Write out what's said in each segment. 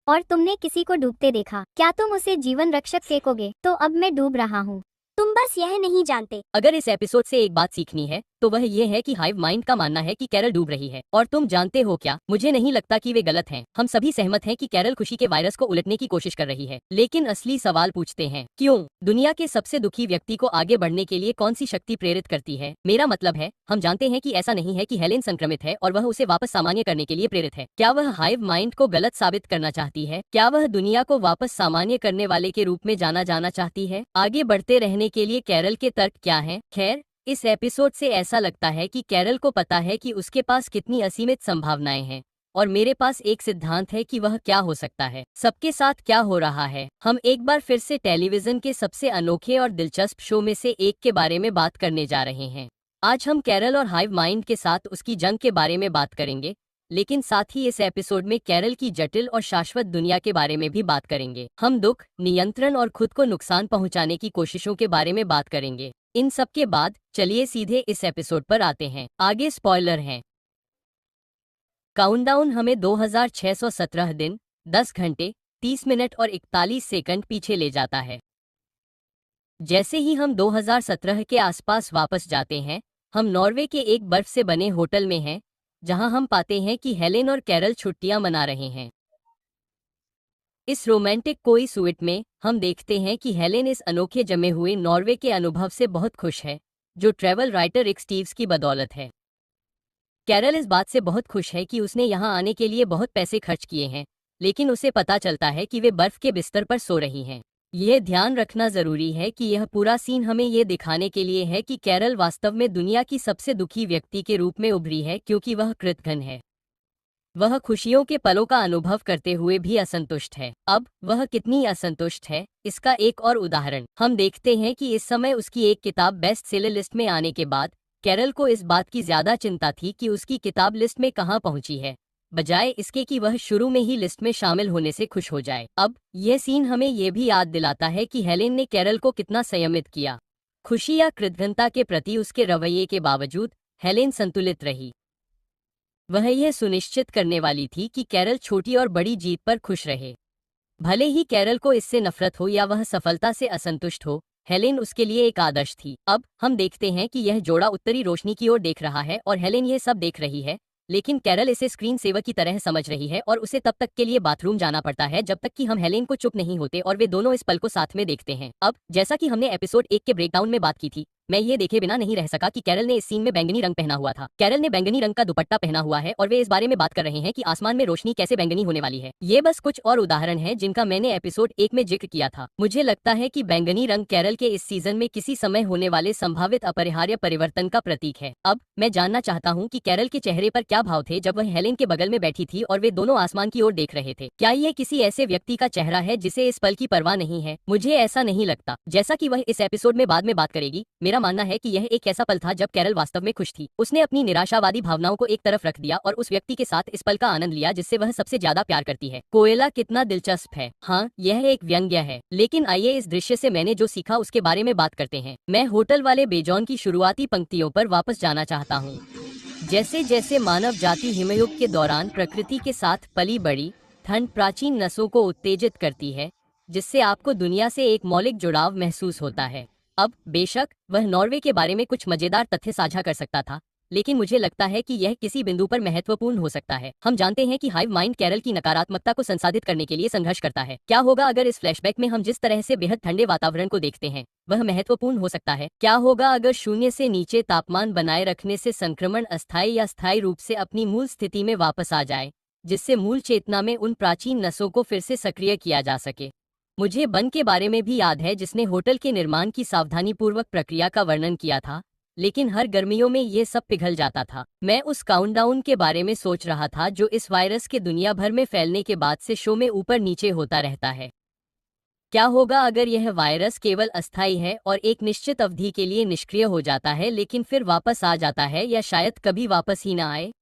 और तुमने किसी को डूबते देखा। क्या तुम उसे जीवन रक्षक फेंकोगे? तो अब मैं डूब रहा हूँ। तुम बस यह नहीं जानते। अगर इस एपिसोड से एक बात सीखनी है तो वह ये है कि हाइव माइंड का मानना है कि कैरल डूब रही है। और तुम जानते हो क्या, मुझे नहीं लगता कि वे गलत हैं। हम सभी सहमत हैं कि कैरल खुशी के वायरस को उलटने की कोशिश कर रही है, लेकिन असली सवाल पूछते हैं, क्यों? दुनिया के सबसे दुखी व्यक्ति को आगे बढ़ने के लिए कौन सी शक्ति प्रेरित करती है? मेरा मतलब है, हम जानते हैं कि ऐसा नहीं है कि हेलेन संक्रमित है और वह उसे वापस सामान्य करने के लिए प्रेरित है। क्या वह हाइव माइंड को गलत साबित करना चाहती है? क्या वह दुनिया को वापस सामान्य करने वाले के रूप में जाना जाना चाहती है? आगे बढ़ते रहने के लिए कैरल के तर्क क्या हैं? खैर, इस एपिसोड से ऐसा लगता है कि कैरल को पता है कि उसके पास कितनी असीमित संभावनाएं हैं, और मेरे पास एक सिद्धांत है कि वह क्या हो सकता है। सबके साथ क्या हो रहा है? हम एक बार फिर से टेलीविजन के सबसे अनोखे और दिलचस्प शो में से एक के बारे में बात करने जा रहे हैं। आज हम कैरल और हाइव माइंड के साथ उसकी जंग के बारे में बात करेंगे, लेकिन साथ ही इस एपिसोड में कैरल की जटिल और शाश्वत दुनिया के बारे में भी बात करेंगे। हम दुख, नियंत्रण और खुद को नुकसान पहुंचाने की कोशिशों के बारे में बात करेंगे। इन सब के बाद चलिए सीधे इस एपिसोड पर आते हैं। आगे स्पॉइलर हैं। काउंटडाउन हमें 2617 दिन, 10 घंटे, 30 मिनट और 41 सेकंड पीछे ले जाता है। जैसे ही हम 2017 के आसपास वापस जाते हैं, हम नॉर्वे के एक बर्फ से बने होटल में हैं, जहां हम पाते हैं कि हेलेन और कैरल छुट्टियां मना रहे हैं। इस रोमांटिक कोई स्वीट में हम देखते हैं कि हेलेन इस अनोखे जमे हुए नॉर्वे के अनुभव से बहुत खुश है, जो ट्रैवल राइटर रिक स्टीव्स की बदौलत है। कैरल इस बात से बहुत खुश है कि उसने यहाँ आने के लिए बहुत पैसे खर्च किए हैं, लेकिन उसे पता चलता है कि वे बर्फ के बिस्तर पर सो रही हैं। यह ध्यान रखना जरूरी है कि यह पूरा सीन हमें यह दिखाने के लिए है कि कैरल वास्तव में दुनिया की सबसे दुखी व्यक्ति के रूप में उभरी है, क्योंकि वह कृतघ्न है। वह खुशियों के पलों का अनुभव करते हुए भी असंतुष्ट है। अब वह कितनी असंतुष्ट है, इसका एक और उदाहरण हम देखते हैं कि इस समय उसकी एक किताब बेस्ट सेलर लिस्ट में आने के बाद कैरल को इस बात की ज्यादा चिंता थी कि उसकी किताब लिस्ट में कहां पहुंची है, बजाय इसके कि वह शुरू में ही लिस्ट में शामिल होने से खुश हो जाए। अब यह सीन हमें यह भी याद दिलाता है कि हेलेन ने कैरल को कितना संयमित किया। खुशी या कृतज्ञता के प्रति उसके रवैये के बावजूद हेलेन संतुलित रही। वह यह सुनिश्चित करने वाली थी कि कैरल छोटी और बड़ी जीत पर खुश रहे। भले ही कैरल को इससे नफरत हो या वह सफलता से असंतुष्ट हो, हेलेन उसके लिए एक आदर्श थी। अब हम देखते हैं कि यह जोड़ा उत्तरी रोशनी की ओर देख रहा है और हेलेन यह सब देख रही है, लेकिन कैरल इसे स्क्रीन सेवर की तरह समझ रही है और उसे तब तक के लिए बाथरूम जाना पड़ता है जब तक कि हम हेलेन को चुप नहीं होते और वे दोनों इस पल को साथ में देखते हैं। अब जैसा कि हमने एपिसोड 1 के ब्रेकडाउन में बात की थी, मैं ये देखे बिना नहीं रह सका कि कैरल ने इस सीन में बैंगनी रंग पहना हुआ था। कैरल ने बैंगनी रंग का दुपट्टा पहना हुआ है और वे इस बारे में बात कर रहे हैं कि आसमान में रोशनी कैसे बैंगनी होने वाली है। ये बस कुछ और उदाहरण हैं जिनका मैंने एपिसोड 1 में जिक्र किया था। मुझे लगता है कि बैंगनी रंग कैरल के इस सीजन में किसी समय होने वाले संभावित अपरिहार्य परिवर्तन का प्रतीक है। अब मैं जानना चाहता हूँ कि कैरल के चेहरे पर क्या भाव थे जब वह हेलेन के बगल में बैठी थी और वे दोनों आसमान की ओर देख रहे थे। क्या ये किसी ऐसे व्यक्ति का चेहरा है जिसे इस पल की परवाह नहीं है? मुझे ऐसा नहीं लगता। जैसा कि वह इस एपिसोड में बाद में बात करेगी, मेरा मानना है कि यह एक ऐसा पल था जब कैरल वास्तव में खुश थी। उसने अपनी निराशावादी भावनाओं को एक तरफ रख दिया और उस व्यक्ति के साथ इस पल का आनंद लिया जिससे वह सबसे ज्यादा प्यार करती है। कोएला कितना दिलचस्प है। हाँ, यह एक व्यंग्य है, लेकिन आइए इस दृश्य से मैंने जो सीखा उसके बारे में बात करते हैं। मैं होटल वाले बेजॉन की शुरुआती पंक्तियों पर वापस जाना चाहता हूँ। जैसे जैसे मानव जाति हिमयुग के दौरान प्रकृति के साथ पली बड़ी, ठंड प्राचीन नसों को उत्तेजित करती है, जिससे आपको दुनिया से एक मौलिक जुड़ाव महसूस होता है। अब बेशक वह नॉर्वे के बारे में कुछ मजेदार तथ्य साझा कर सकता था, लेकिन मुझे लगता है कि यह किसी बिंदु पर महत्वपूर्ण हो सकता है। हम जानते हैं कि हाइव माइंड कैरल की नकारात्मकता को संसाधित करने के लिए संघर्ष करता है। क्या होगा अगर इस फ्लैशबैक में हम जिस तरह से बेहद ठंडे वातावरण को देखते हैं वह महत्वपूर्ण हो सकता है? क्या होगा अगर शून्य से नीचे तापमान बनाए रखने से संक्रमण अस्थायी या स्थायी रूप से अपनी मूल स्थिति में वापस आ जाए, जिससे मूल चेतना में उन प्राचीन नसों को फिर से सक्रिय किया जा सके? मुझे बन के बारे में भी याद है जिसने होटल के निर्माण की सावधानीपूर्वक प्रक्रिया का वर्णन किया था, लेकिन हर गर्मियों में ये सब पिघल जाता था। मैं उस काउंटडाउन के बारे में सोच रहा था जो इस वायरस के दुनिया भर में फैलने के बाद से शो में ऊपर नीचे होता रहता है। क्या होगा अगर यह वायरस केवल अस्थायी है और एक निश्चित अवधि के लिए निष्क्रिय हो जाता है लेकिन फिर वापस आ जाता है, या शायद कभी वापस ही ना आए?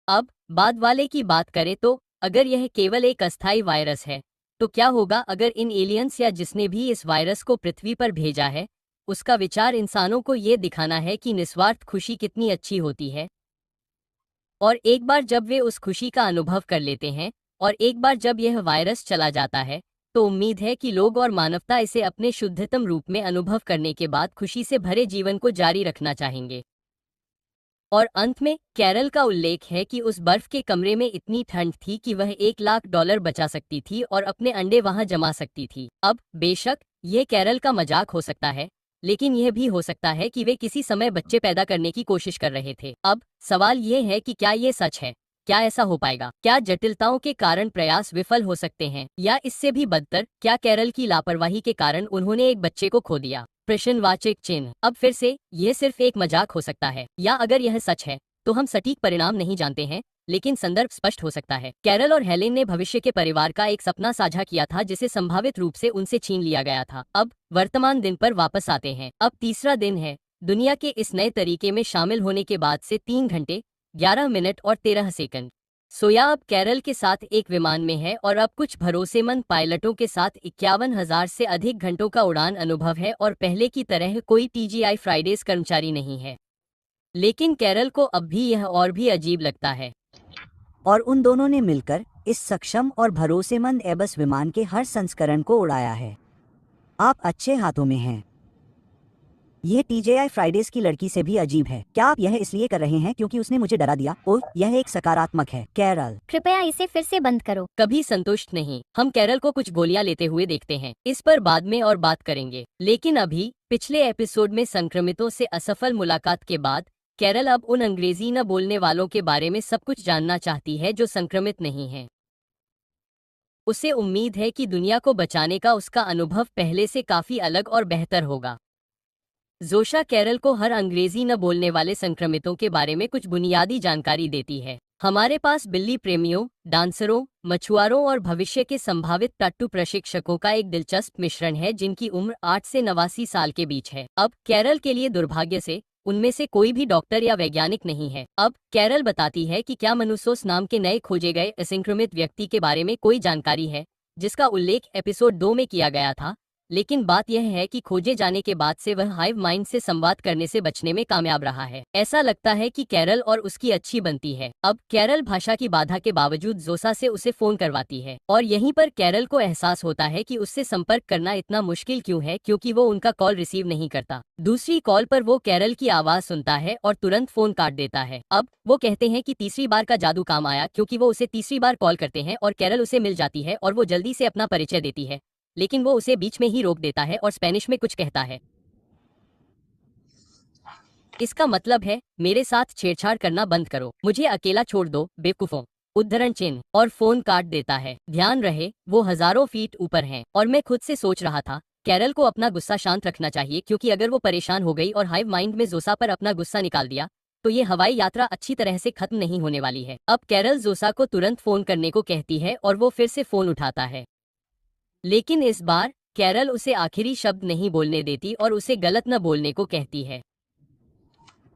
अब बाद वाले की बात करें तो अगर यह केवल एक अस्थायी वायरस है, तो क्या होगा अगर इन एलियंस या जिसने भी इस वायरस को पृथ्वी पर भेजा है, उसका विचार इंसानों को ये दिखाना है कि निस्वार्थ खुशी कितनी अच्छी होती है, और एक बार जब वे उस खुशी का अनुभव कर लेते हैं और एक बार जब यह वायरस चला जाता है तो उम्मीद है कि लोग और मानवता इसे अपने शुद्धतम रूप में अनुभव करने के बाद खुशी से भरे जीवन को जारी रखना चाहेंगे। और अंत में कैरल का उल्लेख है कि उस बर्फ के कमरे में इतनी ठंड थी कि वह $1 लाख बचा सकती थी और अपने अंडे वहां जमा सकती थी। अब बेशक यह कैरल का मजाक हो सकता है, लेकिन यह भी हो सकता है कि वे किसी समय बच्चे पैदा करने की कोशिश कर रहे थे। अब सवाल यह है कि क्या ये सच है? क्या ऐसा हो पाएगा? क्या जटिलताओं के कारण प्रयास विफल हो सकते हैं, या इससे भी बदतर, क्या कैरल की लापरवाही के कारण उन्होंने एक बच्चे को खो दिया? प्रश्नवाचक चिन्ह। अब फिर से यह सिर्फ एक मजाक हो सकता है, या अगर यह सच है तो हम सटीक परिणाम नहीं जानते हैं, लेकिन संदर्भ स्पष्ट हो सकता है। कैरल और हेलेन ने भविष्य के परिवार का एक सपना साझा किया था जिसे संभावित रूप से उनसे छीन लिया गया था। अब वर्तमान दिन पर वापस आते हैं। अब तीसरा दिन है दुनिया के इस नए तरीके में शामिल होने के बाद से 3 घंटे 11 मिनट और 13 सेकंड। सोया अब कैरल के साथ एक विमान में है और अब कुछ भरोसेमंद पायलटों के साथ 51,000 से अधिक घंटों का उड़ान अनुभव है और पहले की तरह कोई TGI फ्राइडेज कर्मचारी नहीं है। लेकिन कैरल को अब भी यह और भी अजीब लगता है। और उन दोनों ने मिलकर इस सक्षम और भरोसेमंद एबस विमान के हर संस्करण को उड़ाया है। आप अच्छे हाथों में हैं। यह TGI फ्राइडेज की लड़की से भी अजीब है। क्या आप यह इसलिए कर रहे हैं क्योंकि उसने मुझे डरा दिया? ओह, यह एक सकारात्मक है। कैरल, कृपया इसे फिर से बंद करो। कभी संतुष्ट नहीं। हम कैरल को कुछ गोलियां लेते हुए देखते हैं। इस पर बाद में और बात करेंगे। लेकिन अभी पिछले एपिसोड में संक्रमितों से असफल मुलाकात के बाद कैरल अब उन अंग्रेजी न बोलने वालों के बारे में सब कुछ जानना चाहती है जो संक्रमित नहीं हैं। उसे उम्मीद है कि दुनिया को बचाने का उसका अनुभव पहले से काफी अलग और बेहतर होगा। जोशा कैरल को हर अंग्रेजी न बोलने वाले संक्रमितों के बारे में कुछ बुनियादी जानकारी देती है। हमारे पास बिल्ली प्रेमियों, डांसरों, मछुआरों और भविष्य के संभावित टट्टू प्रशिक्षकों का एक दिलचस्प मिश्रण है जिनकी उम्र 8 से 89 साल के बीच है। अब कैरल के लिए दुर्भाग्य से उनमें से कोई भी डॉक्टर या वैज्ञानिक नहीं है। अब कैरल बताती है कि क्या मनुसोस नाम के नए खोजे गए असंक्रमित व्यक्ति के बारे में कोई जानकारी है, जिसका उल्लेख एपिसोड 2 में किया गया था। लेकिन बात यह है कि खोजे जाने के बाद से वह हाइव माइंड से संवाद करने से बचने में कामयाब रहा है। ऐसा लगता है कि कैरल और उसकी अच्छी बनती है। अब कैरल भाषा की बाधा के बावजूद जोसा से उसे फोन करवाती है और यहीं पर कैरल को एहसास होता है कि उससे संपर्क करना इतना मुश्किल क्यों है, क्योंकि वो उनका कॉल रिसीव नहीं करता। दूसरी कॉल पर वो कैरल की आवाज सुनता है और तुरंत फोन काट देता है। अब वो कहते हैं कि तीसरी बार का जादू काम आया, क्योंकि वो उसे तीसरी बार कॉल करते हैं और कैरल उसे मिल जाती है और वो जल्दी से अपना परिचय देती है, लेकिन वो उसे बीच में ही रोक देता है और स्पेनिश में कुछ कहता है। इसका मतलब है, मेरे साथ छेड़छाड़ करना बंद करो, मुझे अकेला छोड़ दो बेवकूफों। उद्धरण चिन्ह, और फोन काट देता है। ध्यान रहे वो हजारों फीट ऊपर हैं और मैं खुद से सोच रहा था कैरल को अपना गुस्सा शांत रखना चाहिए, क्योंकि अगर वो परेशान हो गई और हाइव माइंड में जोसा पर अपना गुस्सा निकाल दिया तो ये हवाई यात्रा अच्छी तरह से खत्म नहीं होने वाली है। अब कैरल जोसा को तुरंत फोन करने को कहती है और वो फिर से फोन उठाता है, लेकिन इस बार कैरल उसे आखिरी शब्द नहीं बोलने देती और उसे गलत न बोलने को कहती है।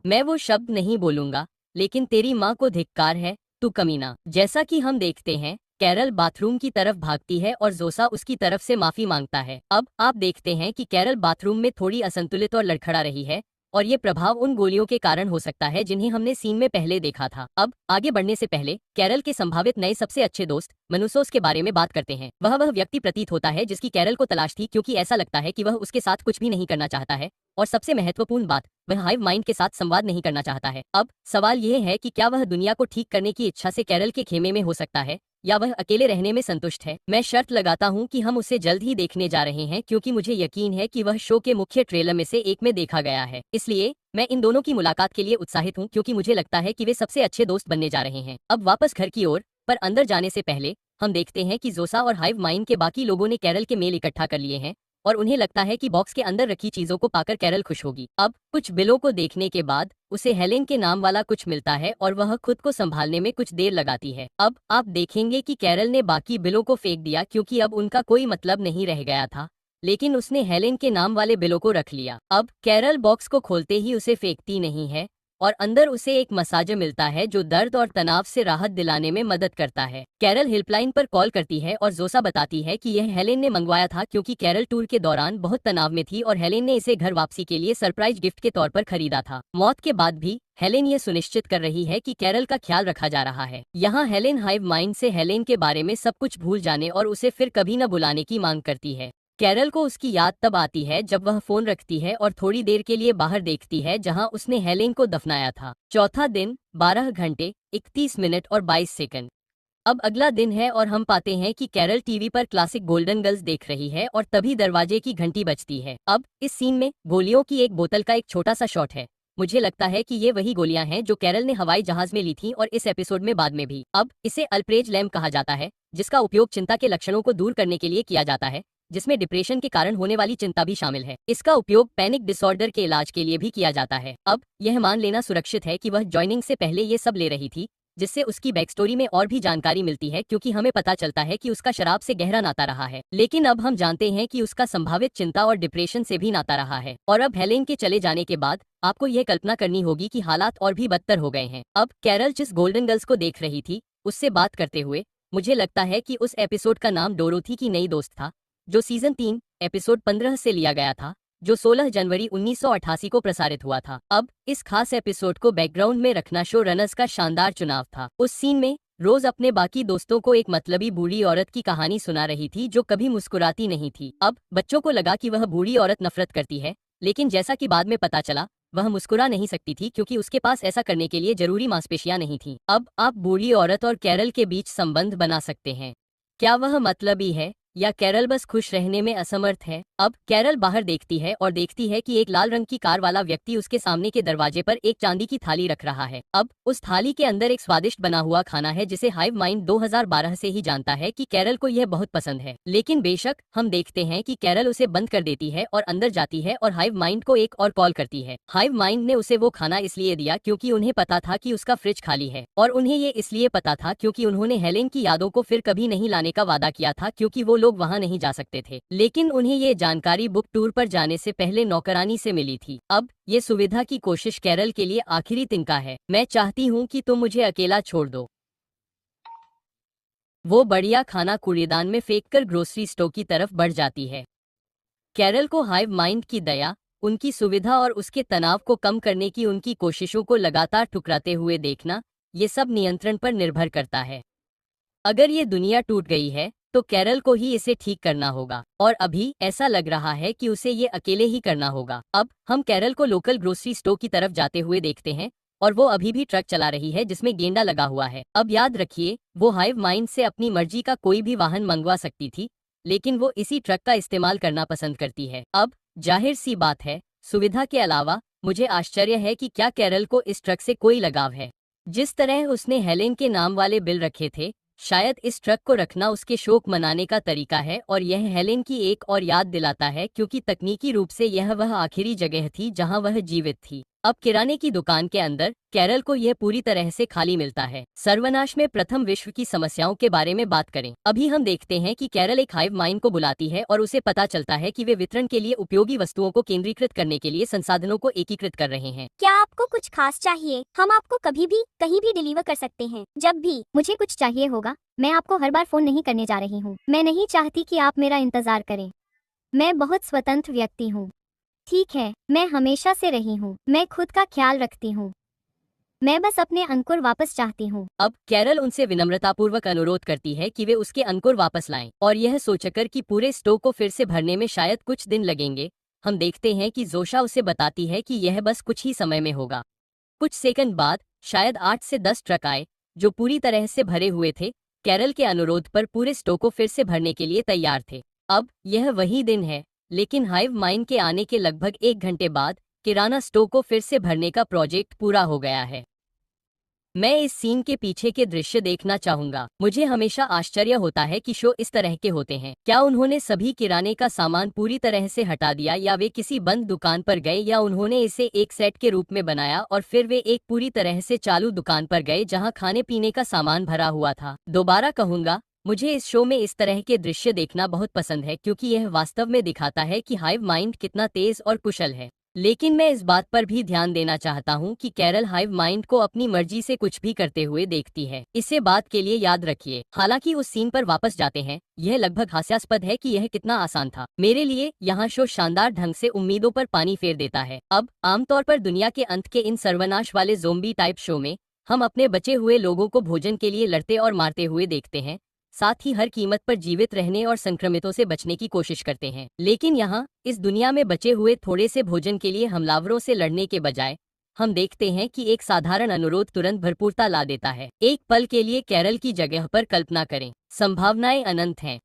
मैं वो शब्द नहीं बोलूंगा, लेकिन तेरी माँ को धिक्कार है, तू कमीना। जैसा कि हम देखते हैं कैरल बाथरूम की तरफ भागती है और जोसा उसकी तरफ से माफी मांगता है। अब आप देखते हैं कि कैरल बाथरूम में थोड़ी असंतुलित और लड़खड़ा रही है और ये प्रभाव उन गोलियों के कारण हो सकता है जिन्हें हमने सीन में पहले देखा था। अब आगे बढ़ने से पहले कैरल के संभावित नए सबसे अच्छे दोस्त मनुसोस के बारे में बात करते हैं। वह व्यक्ति प्रतीत होता है जिसकी कैरल को तलाश थी, क्योंकि ऐसा लगता है कि वह उसके साथ कुछ भी नहीं करना चाहता है और सबसे महत्वपूर्ण बात, वह हाइव माइंड के साथ संवाद नहीं करना चाहता है। अब सवाल यह है कि क्या वह दुनिया को ठीक करने की इच्छा से कैरल के खेमे में हो सकता है, या वह अकेले रहने में संतुष्ट है। मैं शर्त लगाता हूं कि हम उसे जल्द ही देखने जा रहे हैं, क्योंकि मुझे यकीन है कि वह शो के मुख्य ट्रेलर में से एक में देखा गया है। इसलिए मैं इन दोनों की मुलाकात के लिए उत्साहित हूं, क्योंकि मुझे लगता है कि वे सबसे अच्छे दोस्त बनने जा रहे हैं। अब वापस घर की ओर, पर अंदर जाने से पहले हम देखते हैं कि जोसा और हाइव माइंड के बाकी लोगों ने कैरल के मेल इकट्ठा कर लिए हैं और उन्हें लगता है कि बॉक्स के अंदर रखी चीजों को पाकर कैरल खुश होगी। अब कुछ बिलों को देखने के बाद उसे हेलेन के नाम वाला कुछ मिलता है और वह खुद को संभालने में कुछ देर लगाती है। अब आप देखेंगे कि कैरल ने बाकी बिलों को फेंक दिया, क्योंकि अब उनका कोई मतलब नहीं रह गया था, लेकिन उसने हेलेन के नाम वाले बिलों को रख लिया। अब कैरल बॉक्स को खोलते ही उसे फेंकती नहीं है, और अंदर उसे एक मसाज मिलता है जो दर्द और तनाव से राहत दिलाने में मदद करता है। कैरल हेल्पलाइन पर कॉल करती है और जोसा बताती है कि यह हेलेन ने मंगवाया था क्योंकि कैरल टूर के दौरान बहुत तनाव में थी और हेलेन ने इसे घर वापसी के लिए सरप्राइज गिफ्ट के तौर पर खरीदा था। मौत के बाद भी हेलेन ये सुनिश्चित कर रही है कि कैरल का ख्याल रखा जा रहा है। यहाँ हेलेन हाइव माइंड से हेलेन के बारे में सब कुछ भूल जाने और उसे फिर कभी न बुलाने की मांग करती है। कैरल को उसकी याद तब आती है जब वह फोन रखती है और थोड़ी देर के लिए बाहर देखती है जहां उसने हेलेन को दफनाया था। चौथा दिन 12 घंटे 31 मिनट और 22 सेकंड। अब अगला दिन है और हम पाते हैं कि कैरल टीवी पर क्लासिक गोल्डन गर्ल्स देख रही है और तभी दरवाजे की घंटी बजती है। अब इस सीन में गोलियों की एक बोतल का एक छोटा सा शॉट है। मुझे लगता है कि ये वही गोलियां हैं जो कैरल ने हवाई जहाज में ली थी और इस एपिसोड में बाद में भी। अब इसे अल्प्रेज लैम्प कहा जाता है, जिसका उपयोग चिंता के लक्षणों को दूर करने के लिए किया जाता है, जिसमें डिप्रेशन के कारण होने वाली चिंता भी शामिल है। इसका उपयोग पैनिक डिसऑर्डर के इलाज के लिए भी किया जाता है। अब यह मान लेना सुरक्षित है कि वह ज्वाइनिंग से पहले ये सब ले रही थी, जिससे उसकी बैक स्टोरी में और भी जानकारी मिलती है क्योंकि हमें पता चलता है कि उसका शराब से गहरा नाता रहा है। लेकिन अब हम जानते हैं कि उसका संभावित चिंता और डिप्रेशन से भी नाता रहा है। और अब हेलेन के चले जाने के बाद आपको यह कल्पना करनी होगी कि हालात और भी बदतर हो गए हैं। अब कैरल जिस गोल्डन गर्ल्स को देख रही थी उससे बात करते हुए मुझे लगता है कि उस एपिसोड का नाम डोरोथी की नई दोस्त था, जो सीजन 3 एपिसोड 15 से लिया गया था, जो 16 जनवरी 1988 को प्रसारित हुआ था। अब इस खास एपिसोड को बैकग्राउंड में रखना शो रनर्स का शानदार चुनाव था। उस सीन में रोज अपने बाकी दोस्तों को एक मतलबी बूढ़ी औरत की कहानी सुना रही थी जो कभी मुस्कुराती नहीं थी। अब बच्चों को लगा कि वह बूढ़ी औरत नफरत करती है, लेकिन जैसा कि बाद में पता चला वह मुस्कुरा नहीं सकती थी क्योंकि उसके पास ऐसा करने के लिए जरूरी मांसपेशियां नहीं थी। अब आप बूढ़ी औरत और कैरल के बीच संबंध बना सकते हैं। क्या वह मतलबी है या कैरल बस खुश रहने में असमर्थ है? अब कैरल बाहर देखती है और देखती है कि एक लाल रंग की कार वाला व्यक्ति उसके सामने के दरवाजे पर एक चांदी की थाली रख रहा है। अब उस थाली के अंदर एक स्वादिष्ट बना हुआ खाना है जिसे हाइव माइंड 2012 से ही जानता है कि कैरल को यह बहुत पसंद है। लेकिन बेशक हम देखते हैं कि कैरल उसे बंद कर देती है और अंदर जाती है और हाइव माइंड को एक और कॉल करती है। हाइव माइंड ने उसे वो खाना इसलिए दिया क्योंकि उन्हें पता था कि उसका फ्रिज खाली है, और उन्हें ये इसलिए पता था क्योंकि उन्होंने हेलेन की यादों को फिर कभी नहीं लाने का वादा किया था क्योंकि वो लोग वहाँ नहीं जा सकते थे। लेकिन उन्हें ये जानकारी बुक टूर पर जाने से पहले नौकरानी से मिली थी। अब ये सुविधा की कोशिश कैरल के लिए आखिरी तिनका है। मैं चाहती हूँ कि तुम मुझे अकेला छोड़ दो। वो बढ़िया खाना कूड़ेदान में फेंककर ग्रोसरी स्टोर की तरफ बढ़ जाती है। कैरल को हाइव माइंड की दया, उनकी सुविधा और उसके तनाव को कम करने की उनकी कोशिशों को लगातार ठुकराते हुए देखना, ये सब नियंत्रण पर निर्भर करता है। अगर ये दुनिया टूट गई है तो कैरल को ही इसे ठीक करना होगा, और अभी ऐसा लग रहा है कि उसे ये अकेले ही करना होगा। अब हम कैरल को लोकल ग्रोसरी स्टोर की तरफ जाते हुए देखते हैं और वो अभी भी ट्रक चला रही है जिसमें गेंडा लगा हुआ है। अब याद रखिए, वो हाइव माइंड से अपनी मर्जी का कोई भी वाहन मंगवा सकती थी, लेकिन वो इसी ट्रक का इस्तेमाल करना पसंद करती है। अब जाहिर सी बात है, सुविधा के अलावा मुझे आश्चर्य है कि क्या कैरल को इस ट्रक से कोई लगाव है। जिस तरह उसने हेलेन के नाम वाले बिल रखे थे, शायद इस ट्रक को रखना उसके शोक मनाने का तरीका है, और यह हेलेन की एक और याद दिलाता है क्योंकि तकनीकी रूप से यह वह आखिरी जगह थी जहां वह जीवित थी। अब किराने की दुकान के अंदर कैरल को यह पूरी तरह से खाली मिलता है। सर्वनाश में प्रथम विश्व की समस्याओं के बारे में बात करें। अभी हम देखते हैं कि कैरल एक हाइव माइंड को बुलाती है और उसे पता चलता है कि वे वितरण के लिए उपयोगी वस्तुओं को केंद्रीकृत करने के लिए संसाधनों को एकीकृत कर रहे हैं। क्या आपको कुछ खास चाहिए? हम आपको कभी भी कहीं भी डिलीवर कर सकते हैं। जब भी मुझे कुछ चाहिए होगा, मैं आपको हर बार फोन नहीं करने जा रही हूँ। मैं नहीं चाहती कि आप मेरा इंतजार करें। मैं बहुत स्वतंत्र व्यक्ति हूँ। ठीक है, मैं हमेशा से रही हूँ। मैं खुद का ख्याल रखती हूँ। मैं बस अपने अंकुर वापस चाहती हूँ। अब कैरल उनसे विनम्रतापूर्वक अनुरोध करती है कि वे उसके अंकुर वापस लाएं, और यह सोचकर कि पूरे स्टोर को फिर से भरने में शायद कुछ दिन लगेंगे, हम देखते हैं कि जोशा उसे बताती है कि यह बस कुछ ही समय में होगा। कुछ सेकंड बाद शायद 8 से 10 ट्रक आए जो पूरी तरह से भरे हुए थे, कैरल के अनुरोध पर पूरे स्टोर को फिर से भरने के लिए तैयार थे। अब यह वही दिन है, लेकिन हाइव माइंड के आने के लगभग 1 घंटे बाद किराना स्टोर को फिर से भरने का प्रोजेक्ट पूरा हो गया है। मैं इस सीन के पीछे के दृश्य देखना चाहूंगा। मुझे हमेशा आश्चर्य होता है कि शो इस तरह के होते हैं। क्या उन्होंने सभी किराने का सामान पूरी तरह से हटा दिया, या वे किसी बंद दुकान पर गए, या उन्होंने इसे एक सेट के रूप में बनाया और फिर वे एक पूरी तरह से चालू दुकान पर गए जहां खाने पीने का सामान भरा हुआ था। दोबारा कहूंगा, मुझे इस शो में इस तरह के दृश्य देखना बहुत पसंद है क्योंकि यह वास्तव में दिखाता है कि हाइव माइंड कितना तेज और कुशल है। लेकिन मैं इस बात पर भी ध्यान देना चाहता हूँ कि कैरल हाइव माइंड को अपनी मर्जी से कुछ भी करते हुए देखती है। इसे बात के लिए याद रखिए। हालांकि उस सीन पर वापस जाते हैं, यह लगभग हास्यास्पद है कि यह कितना आसान था। मेरे लिए यहाँ शो शानदार ढंग से उम्मीदों पर पानी फेर देता है। अब आमतौर पर दुनिया के अंत के इन सर्वनाश वाले ज़ोंबी टाइप शो में हम अपने बचे हुए लोगों को भोजन के लिए लड़ते और मारते हुए देखते हैं, साथ ही हर कीमत पर जीवित रहने और संक्रमितों से बचने की कोशिश करते हैं। लेकिन यहाँ इस दुनिया में बचे हुए थोड़े से भोजन के लिए हमलावरों से लड़ने के बजाय हम देखते हैं कि एक साधारण अनुरोध तुरंत भरपूरता ला देता है। एक पल के लिए कैरल की जगह पर कल्पना करें, संभावनाएं अनंत हैं।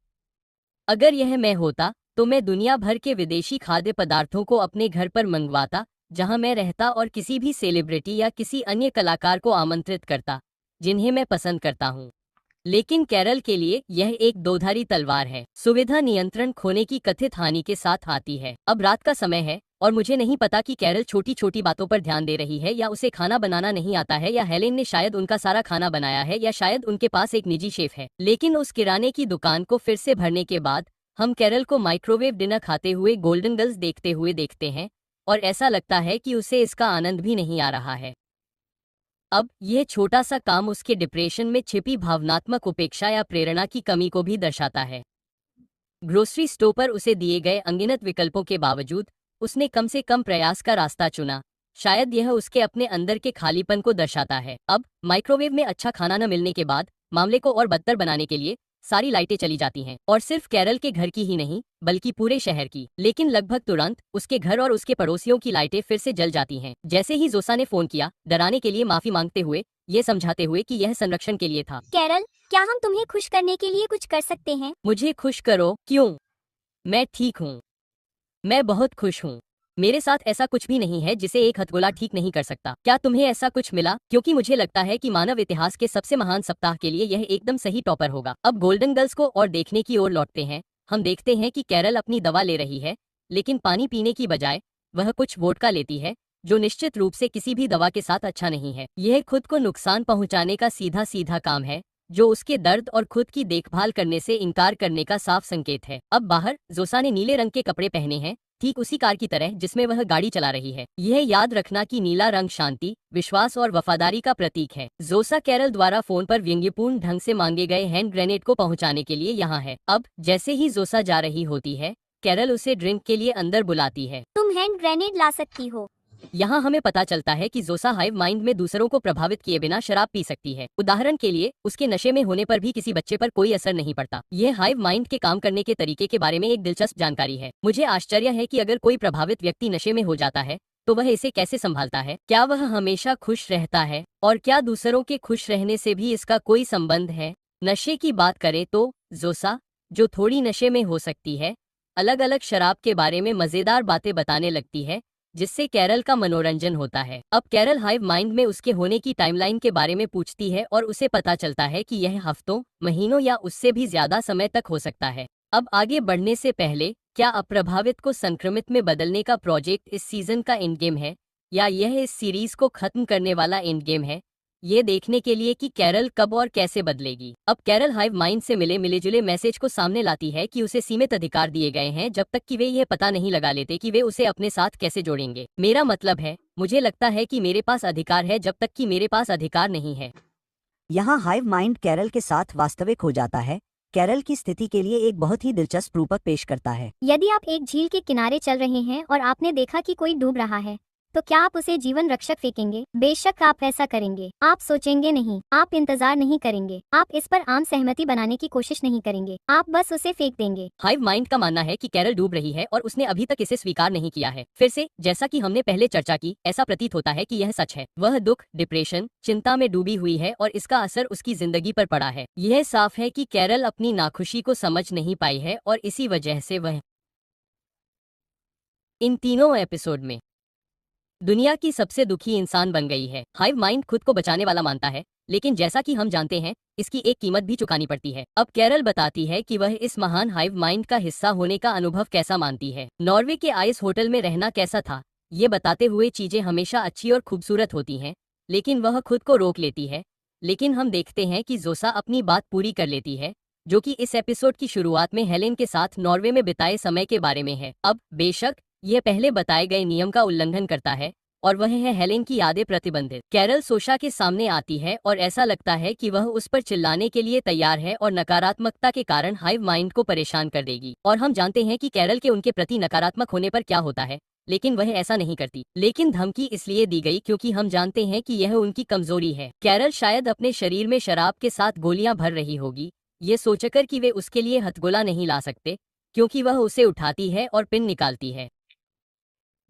अगर यह मैं होता तो मैं दुनिया भर के विदेशी खाद्य पदार्थों को अपने घर पर मंगवाता, जहां मैं रहता, और किसी भी सेलिब्रिटी या किसी अन्य कलाकार को आमंत्रित करता जिन्हें मैं पसंद करता हूं। लेकिन कैरल के लिए यह एक दोधारी तलवार है। सुविधा नियंत्रण खोने की कथित हानि के साथ आती है। अब रात का समय है और मुझे नहीं पता कि कैरल छोटी छोटी बातों पर ध्यान दे रही है, या उसे खाना बनाना नहीं आता है, या हेलेन ने शायद उनका सारा खाना बनाया है, या शायद उनके पास एक निजी शेफ है। लेकिन उस किराने की दुकान को फिर से भरने के बाद हम कैरल को माइक्रोवेव डिनर खाते हुए गोल्डन गर्ल्स देखते हुए देखते हैं, और ऐसा लगता है कि उसे इसका आनंद भी नहीं आ रहा है। अब यह छोटा सा काम उसके डिप्रेशन में छिपी भावनात्मक उपेक्षा या प्रेरणा की कमी को भी दर्शाता है। ग्रोसरी स्टोर पर उसे दिए गए अनगिनत विकल्पों के बावजूद उसने कम से कम प्रयास का रास्ता चुना। शायद यह उसके अपने अंदर के खालीपन को दर्शाता है। अब माइक्रोवेव में अच्छा खाना न मिलने के बाद मामले को और बदतर बनाने के लिए सारी लाइटें चली जाती हैं, और सिर्फ कैरल के घर की ही नहीं बल्कि पूरे शहर की। लेकिन लगभग तुरंत उसके घर और उसके पड़ोसियों की लाइटें फिर से जल जाती हैं। जैसे ही जोसा ने फोन किया, डराने के लिए माफी मांगते हुए, ये समझाते हुए कि यह संरक्षण के लिए था। कैरल, क्या हम तुम्हें खुश करने के लिए कुछ कर सकते हैं? मुझे खुश करो। क्यों? मैं ठीक हूँ। मैं बहुत खुश हूँ। मेरे साथ ऐसा कुछ भी नहीं है जिसे एक हथगोला ठीक नहीं कर सकता। क्या तुम्हें ऐसा कुछ मिला? क्योंकि मुझे लगता है कि मानव इतिहास के सबसे महान सप्ताह के लिए यह एकदम सही टॉपर होगा। अब गोल्डन गर्ल्स को और देखने की ओर लौटते हैं। हम देखते हैं कि कैरल अपनी दवा ले रही है, लेकिन पानी पीने की बजाय वह कुछ वोडका लेती है, जो निश्चित रूप से किसी भी दवा के साथ अच्छा नहीं है। यह खुद को नुकसान पहुंचाने का सीधा सीधा काम है, जो उसके दर्द और खुद की देखभाल करने से इनकार करने का साफ संकेत है। अब बाहर जोसा ने नीले रंग के कपड़े पहने हैं, ठीक उसी कार की तरह जिसमें वह गाड़ी चला रही है। यह याद रखना कि नीला रंग शांति, विश्वास और वफादारी का प्रतीक है। जोसा कैरल द्वारा फोन पर व्यंग्यपूर्ण ढंग से मांगे गए हैंड ग्रेनेड को पहुंचाने के लिए यहाँ है। अब जैसे ही जोसा जा रही होती है, कैरल उसे ड्रिंक के लिए अंदर बुलाती है। तुम हैंड ग्रेनेड ला सकती हो। यहाँ हमें पता चलता है कि जोसा हाइव माइंड में दूसरों को प्रभावित किए बिना शराब पी सकती है। उदाहरण के लिए, उसके नशे में होने पर भी किसी बच्चे पर कोई असर नहीं पड़ता। यह हाइव माइंड के काम करने के तरीके के बारे में एक दिलचस्प जानकारी है। मुझे आश्चर्य है कि अगर कोई प्रभावित व्यक्ति नशे में हो जाता है तो वह इसे कैसे संभालता है। क्या वह हमेशा खुश रहता है, और क्या दूसरों के खुश रहने से भी इसका कोई संबंध है? नशे की बात करें तो जोसा, जो थोड़ी नशे में हो सकती है, अलग अलग शराब के बारे में मजेदार बातें बताने लगती है, जिससे कैरल का मनोरंजन होता है। अब कैरल हाइव माइंड में उसके होने की टाइमलाइन के बारे में पूछती है, और उसे पता चलता है कि यह हफ्तों, महीनों या उससे भी ज्यादा समय तक हो सकता है। अब आगे बढ़ने से पहले, क्या अप्रभावित को संक्रमित में बदलने का प्रोजेक्ट इस सीजन का एंड गेम है, या यह इस सीरीज को खत्म करने वाला एंड गेम है? ये देखने के लिए कि कैरल कब और कैसे बदलेगी। अब कैरल हाइव माइंड से मिले जुले मैसेज को सामने लाती है कि उसे सीमित अधिकार दिए गए हैं जब तक कि वे यह पता नहीं लगा लेते कि वे उसे अपने साथ कैसे जोड़ेंगे। मेरा मतलब है, मुझे लगता है कि मेरे पास अधिकार है जब तक कि मेरे पास अधिकार नहीं है। यहाँ हाइव माइंड कैरल के साथ वास्तविक हो जाता है। कैरल की स्थिति के लिए एक बहुत ही दिलचस्प रूपक पेश करता है। यदि आप एक झील के किनारे चल रहे हैं और आपने देखा कि कोई डूब रहा है, तो क्या आप उसे जीवन रक्षक फेंकेंगे? बेशक आप ऐसा करेंगे। आप सोचेंगे नहीं, आप इंतजार नहीं करेंगे, आप इस पर आम सहमति बनाने की कोशिश नहीं करेंगे, आप बस उसे फेंक देंगे। हाइव माइंड का मानना है कि कैरल डूब रही है और उसने अभी तक इसे स्वीकार नहीं किया है। फिर से, जैसा कि हमने पहले चर्चा की, ऐसा प्रतीत होता है कि यह सच है। वह दुख, डिप्रेशन, चिंता में डूबी हुई है और इसका असर उसकी जिंदगी पर पड़ा है। यह साफ है कि कैरल अपनी नाखुशी को समझ नहीं पाई है, और इसी वजह से वह इन तीनों एपिसोड में दुनिया की सबसे दुखी इंसान बन गई है। हाइव माइंड खुद को बचाने वाला मानता है, लेकिन जैसा कि हम जानते हैं, इसकी एक कीमत भी चुकानी पड़ती है। अब कैरल बताती है कि वह इस महान हाइव माइंड का हिस्सा होने का अनुभव कैसा मानती है। नॉर्वे के आइस होटल में रहना कैसा था, ये बताते हुए चीजें हमेशा अच्छी और खूबसूरत होती हैं, लेकिन वह खुद को रोक लेती है। लेकिन हम देखते हैं कि जोसा अपनी बात पूरी कर लेती है, जो कि इस एपिसोड की शुरुआत में हेलेन के साथ नॉर्वे में बिताए समय के बारे में है। अब बेशक यह पहले बताए गए नियम का उल्लंघन करता है और वह है हेलेन की यादें प्रतिबंधित। कैरल सोशा के सामने आती है और ऐसा लगता है कि वह उस पर चिल्लाने के लिए तैयार है और नकारात्मकता के कारण हाइव माइंड को परेशान कर देगी। और हम जानते हैं कि कैरल के उनके प्रति नकारात्मक होने पर क्या होता है, लेकिन वह ऐसा नहीं करती। लेकिन धमकी इसलिए दी गई क्योंकि हम जानते हैं कि यह उनकी कमजोरी है। कैरल शायद अपने शरीर में शराब के साथ गोलियां भर रही होगी, ये सोचकर कि वे उसके लिए हथगोला नहीं ला सकते, क्योंकि वह उसे उठाती है और पिन निकालती है।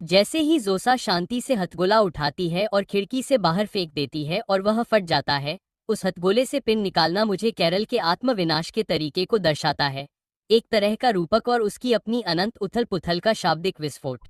जैसे ही जोसा शांति से हथगोला उठाती है और खिड़की से बाहर फेंक देती है और वह फट जाता है, उस हथगोले से पिन निकालना मुझे कैरल के आत्मविनाश के तरीके को दर्शाता है, एक तरह का रूपक और उसकी अपनी अनंत उथल पुथल का शाब्दिक विस्फोट।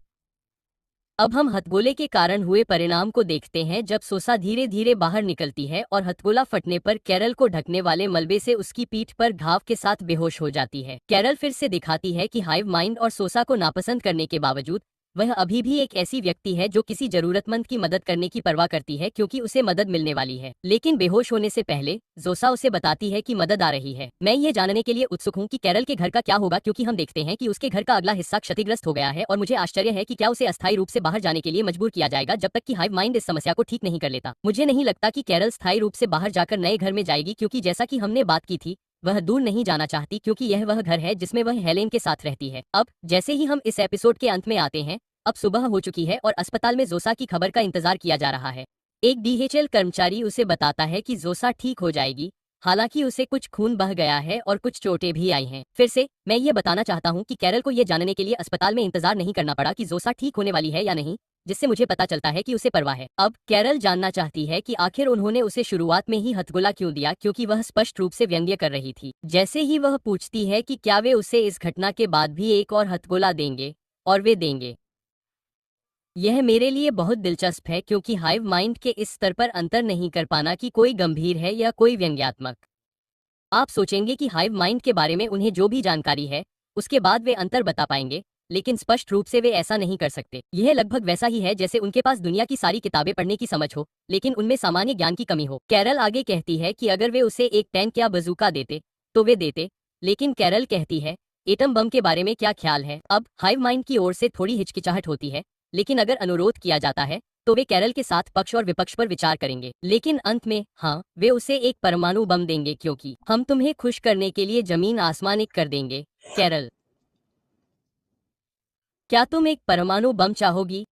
अब हम हथगोले के कारण हुए परिणाम को देखते हैं, जब सोसा धीरे धीरे बाहर निकलती है और हथगोला फटने पर कैरल को ढकने वाले मलबे से उसकी पीठ पर घाव के साथ बेहोश हो जाती है। कैरल फिर से दिखाती है कि हाइव माइंड और सोसा को नापसंद करने के बावजूद वह अभी भी एक ऐसी व्यक्ति है जो किसी जरूरतमंद की मदद करने की परवाह करती है, क्योंकि उसे मदद मिलने वाली है। लेकिन बेहोश होने से पहले जोसा उसे बताती है कि मदद आ रही है। मैं ये जानने के लिए उत्सुक हूँ कि कैरल के घर का क्या होगा, क्योंकि हम देखते हैं कि उसके घर का अगला हिस्सा क्षतिग्रस्त हो गया है और मुझे आश्चर्य है कि क्या उसे अस्थायी रूप से बाहर जाने के लिए मजबूर किया जाएगा जब तक कि हाइव माइंड इस समस्या को ठीक नहीं कर लेता। मुझे नहीं लगता कि कैरल स्थायी रूप से बाहर जाकर नए घर में जाएगी, क्योंकि जैसा कि हमने बात की थी, वह दूर नहीं जाना चाहती, क्योंकि यह वह घर है जिसमें वह हेलेन के साथ रहती है। अब जैसे ही हम इस एपिसोड के अंत में आते हैं, अब सुबह हो चुकी है और अस्पताल में जोसा की खबर का इंतजार किया जा रहा है। एक डीएचएल कर्मचारी उसे बताता है कि जोसा ठीक हो जाएगी, हालांकि उसे कुछ खून बह गया है और कुछ चोटें भी आई हैं। फिर से मैं ये बताना चाहता हूँ कि कैरल को यह जानने के लिए अस्पताल में इंतजार नहीं करना पड़ा कि जोसा ठीक होने वाली है या नहीं, जिससे मुझे पता चलता है कि उसे परवाह है। अब कैरल जानना चाहती है कि आखिर उन्होंने उसे शुरुआत में ही हथगोला क्यों दिया, क्योंकि वह स्पष्ट रूप से व्यंग्य कर रही थी। जैसे ही वह पूछती है कि क्या वे उसे इस घटना के बाद भी एक और हथगोला देंगे, और वे देंगे। यह मेरे लिए बहुत दिलचस्प है, क्योंकि हाइव माइंड के इस स्तर पर अंतर नहीं कर पाना कि कोई गंभीर है या कोई व्यंग्यात्मक। आप सोचेंगे कि हाइव माइंड के बारे में उन्हें जो भी जानकारी है उसके बाद वे अंतर बता पाएंगे, लेकिन स्पष्ट रूप से वे ऐसा नहीं कर सकते। यह लगभग वैसा ही है जैसे उनके पास दुनिया की सारी किताबें पढ़ने की समझ हो, लेकिन उनमें सामान्य ज्ञान की कमी हो। कैरल आगे कहती है कि अगर वे उसे एक टैंक या बजूका देते तो वे देते, लेकिन कैरल कहती है, एटम बम के बारे में क्या ख्याल है। अब हाइव माइंड की ओर से थोड़ी हिचकिचाहट होती है, लेकिन अगर अनुरोध किया जाता है तो वे कैरल के साथ पक्ष और विपक्ष पर विचार करेंगे। लेकिन अंत में हाँ, वे उसे एक परमाणु बम देंगे, क्योंकि हम तुम्हें खुश करने के लिए जमीन आसमान एक कर देंगे। कैरल, क्या तुम एक परमाणु बम चाहोगी?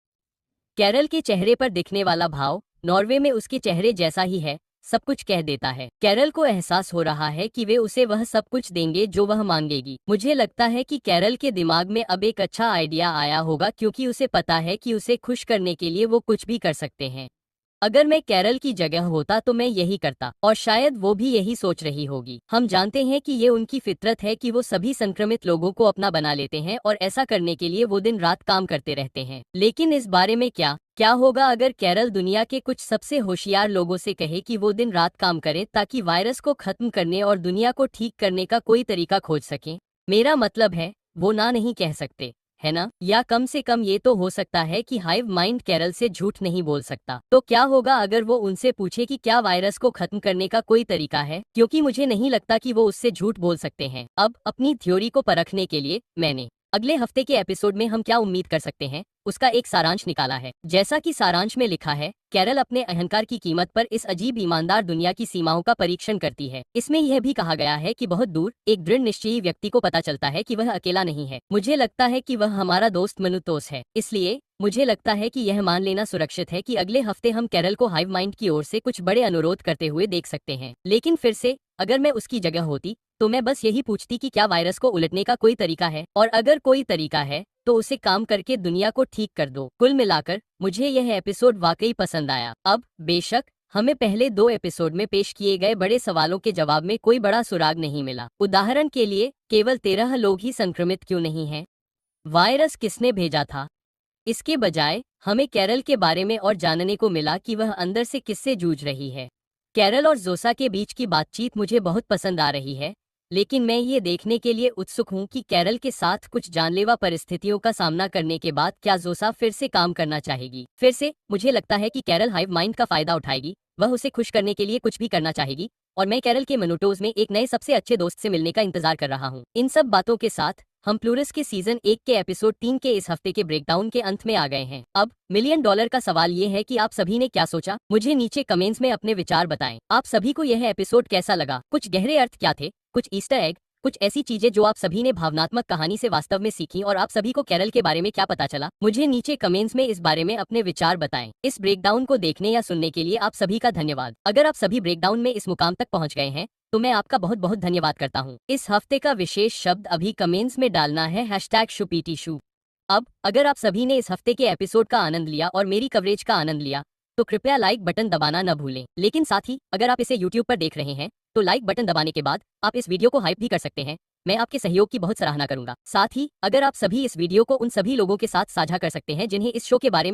कैरल के चेहरे पर दिखने वाला भाव नॉर्वे में उसके चेहरे जैसा ही है, सब कुछ कह देता है। कैरल को एहसास हो रहा है कि वे उसे वह सब कुछ देंगे जो वह मांगेगी। मुझे लगता है कि कैरल के दिमाग में अब एक अच्छा आइडिया आया होगा, क्योंकि उसे पता है कि उसे खुश करने के लिए वो कुछ भी कर सकते हैं। अगर मैं कैरल की जगह होता तो मैं यही करता, और शायद वो भी यही सोच रही होगी। हम जानते हैं कि ये उनकी फितरत है कि वो सभी संक्रमित लोगों को अपना बना लेते हैं, और ऐसा करने के लिए वो दिन रात काम करते रहते हैं। लेकिन इस बारे में क्या होगा अगर कैरल दुनिया के कुछ सबसे होशियार लोगों से कहे कि वो दिन रात काम करें ताकि वायरस को खत्म करने और दुनिया को ठीक करने का कोई तरीका खोज सकें? मेरा मतलब है, वो ना नहीं कह सकते, है ना? या कम से कम ये तो हो सकता है कि हाइव माइंड कैरल से झूठ नहीं बोल सकता। तो क्या होगा अगर वो उनसे पूछे कि क्या वायरस को खत्म करने का कोई तरीका है? क्योंकि मुझे नहीं लगता कि वो उससे झूठ बोल सकते हैं। अब अपनी थ्योरी को परखने के लिए मैंने अगले हफ्ते के एपिसोड में हम क्या उम्मीद कर सकते हैं उसका एक सारांश निकाला है। जैसा कि सारांश में लिखा है, कैरल अपने अहंकार की कीमत पर इस अजीब ईमानदार दुनिया की सीमाओं का परीक्षण करती है। इसमें यह भी कहा गया है कि बहुत दूर एक दृढ़ निश्चयी व्यक्ति को पता चलता है कि वह अकेला नहीं है। मुझे लगता है कि वह हमारा दोस्त मनुतोस है, इसलिए मुझे लगता है कि यह मान लेना सुरक्षित है कि अगले हफ्ते हम कैरल को हाइव माइंड की ओर से कुछ बड़े अनुरोध करते हुए देख सकते हैं। लेकिन फिर से, अगर मैं उसकी जगह होती तो मैं बस यही पूछती कि क्या वायरस को उलटने का कोई तरीका है, और अगर कोई तरीका है तो उसे काम करके दुनिया को ठीक कर दो। कुल मिलाकर मुझे यह एपिसोड वाकई पसंद आया। अब बेशक हमें पहले 2 एपिसोड में पेश किए गए बड़े सवालों के जवाब में कोई बड़ा सुराग नहीं मिला। उदाहरण के लिए, केवल 13 लोग ही संक्रमित क्यों नहीं हैं? वायरस किसने भेजा था? इसके बजाय हमें कैरल के बारे में और जानने को मिला कि वह अंदर से किससे जूझ रही है। कैरल और जोसा के बीच की बातचीत मुझे बहुत पसंद आ रही है, लेकिन मैं ये देखने के लिए उत्सुक हूँ कि कैरल के साथ कुछ जानलेवा परिस्थितियों का सामना करने के बाद क्या जोसा फिर से काम करना चाहेगी। फिर से मुझे लगता है कि कैरल हाइव माइंड का फायदा उठाएगी, वह उसे खुश करने के लिए कुछ भी करना चाहेगी, और मैं कैरल के मनुटोज में एक नए सबसे अच्छे दोस्त से मिलने का इंतजार कर रहा हूँ। इन सब बातों के साथ हम प्लूरस के सीजन 1 के एपिसोड 3 के इस हफ्ते के ब्रेकडाउन के अंत में आ गए हैं। अब $1 मिलियन का सवाल ये है कि आप सभी ने क्या सोचा? मुझे नीचे कमेंट्स में अपने विचार बताएं। आप सभी को यह एपिसोड कैसा लगा? कुछ गहरे अर्थ क्या थे? कुछ ईस्टर एग, कुछ ऐसी चीजें जो आप सभी ने भावनात्मक कहानी से वास्तव में सीखी, और आप सभी को कैरल के बारे में क्या पता चला? मुझे नीचे कमेंट्स में इस बारे में अपने विचार बताएं। इस ब्रेकडाउन को देखने या सुनने के लिए आप सभी का धन्यवाद। अगर आप सभी ब्रेकडाउन में इस मुकाम तक पहुंच गए हैं तो मैं आपका बहुत बहुत धन्यवाद करता हूं। इस हफ्ते का विशेष शब्द अभी कमेंट्स में डालना है #शूपीटीशू। अब अगर आप सभी ने इस हफ्ते के एपिसोड का आनंद लिया और मेरी कवरेज का आनंद लिया तो कृपया लाइक बटन दबाना न भूलें। लेकिन साथ ही अगर आप इसे YouTube पर देख रहे हैं तो लाइक बटन दबाने के बाद आप इस वीडियो को हाइप भी कर सकते हैं। मैं आपके सहयोग की बहुत सराहना करूंगा। साथ ही अगर आप सभी इस वीडियो को उन सभी लोगों के साथ साझा कर सकते हैं जिन्हें इस शो के बारे में